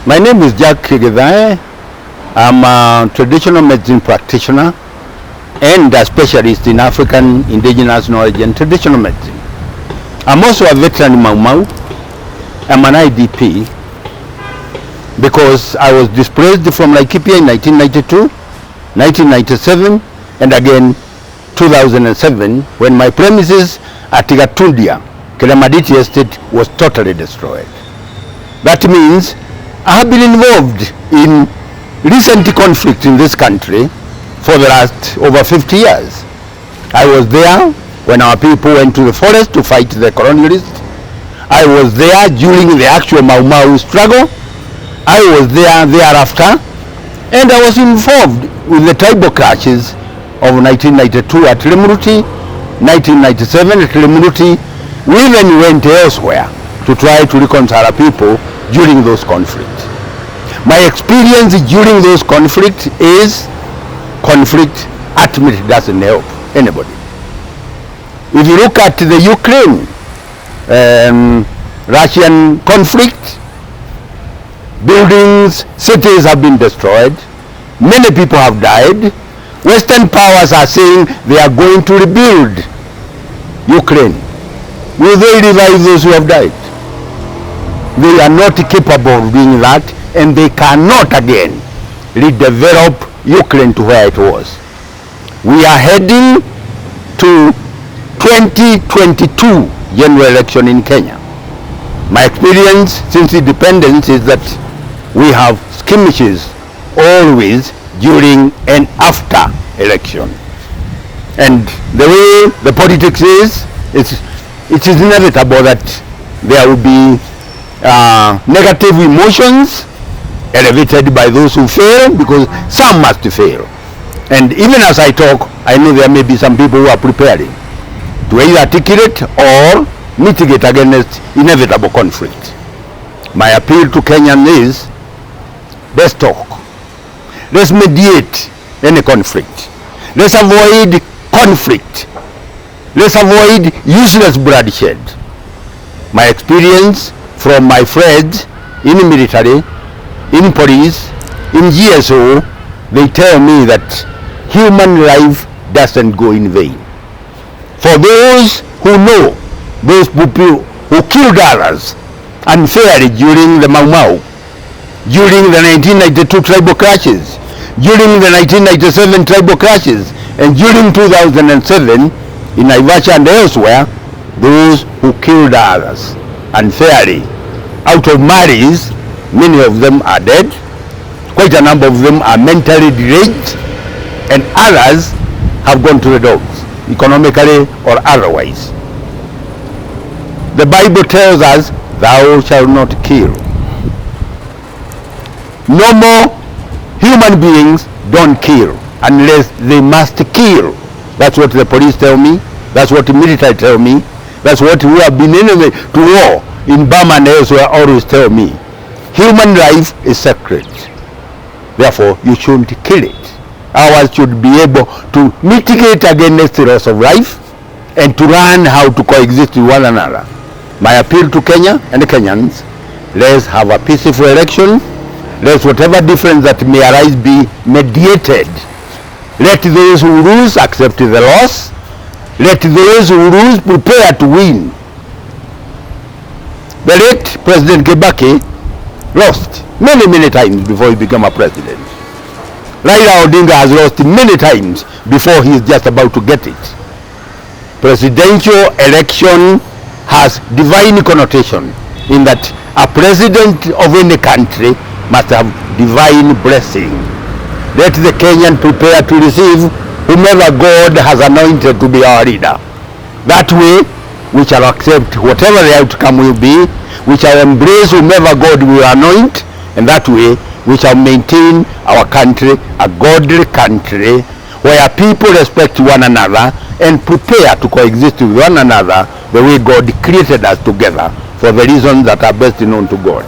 My name is Githae. I'm a traditional medicine practitioner and a specialist in African indigenous knowledge and traditional medicine. I'm also a veteran in Mau Mau. I'm an IDP because I was displaced from Laikipia in 1992, 1997, and again 2007 when my premises at Gatundia, Kelamaditi Estate, was totally destroyed. That means I have been involved in recent conflict in this country for the last over 50 years. I was there when our people went to the forest to fight the colonialists. I was there during the actual Mau Mau struggle. I was there thereafter, and I was involved with the tribal clashes of 1992 at Lemuruti, 1997 at Lemuruti. We even went elsewhere to try to reconcile our people during those conflicts. My experience during those conflicts is conflict ultimately doesn't help anybody. If you look at the Ukraine Russian conflict, buildings, cities have been destroyed, many people have died. Western powers are saying they are going to rebuild Ukraine. Will they revive those who have died? They are not capable of doing that, and they cannot again redevelop Ukraine to where it was. We are heading to 2022 general election in Kenya. My experience since independence is that we have skirmishes always during and after election. And the way the politics is, it is inevitable that there will be negative emotions elevated by those who fail, because some must fail. And even as I talk, I know there may be some people who are preparing to either articulate or mitigate against inevitable conflict. My appeal to Kenyans is, let's talk. Let's mediate any conflict. Let's avoid conflict. Let's avoid useless bloodshed. My experience from my friends in the military, in police, in GSO, they tell me that human life doesn't go in vain. For those who know, those people who killed others unfairly during the Mau Mau, during the 1992 tribal clashes, during the 1997 tribal clashes, and during 2007 in Naivasha and elsewhere, those who killed others unfairly out of malice, many of them are dead, quite a number of them are mentally deranged, and others have gone to the dogs, economically or otherwise. The Bible tells us, thou shalt not kill. No more human beings don't kill unless they must kill. That's what the police tell me. That's what the military tell me. That's what we have been enemy to war in Burma and elsewhere always tell me. Human life is sacred. Therefore, you shouldn't kill it. Ours should be able to mitigate against the loss of life and to learn how to coexist with one another. My appeal to Kenya and the Kenyans, let's have a peaceful election. Let whatever difference that may arise be mediated. Let those who lose accept the loss. Let those who lose prepare to win. The late President Kibaki lost many times before he became a president. Raila Odinga has lost many times before he is just about to get it. Presidential election has divine connotation in that a president of any country must have divine blessing. Let the Kenyan prepare to receive whomever God has anointed to be our leader. That way, we shall accept whatever the outcome will be. We shall embrace whomever God will anoint, and that way we shall maintain our country a godly country where people respect one another and prepare to coexist with one another the way God created us together for the reasons that are best known to God.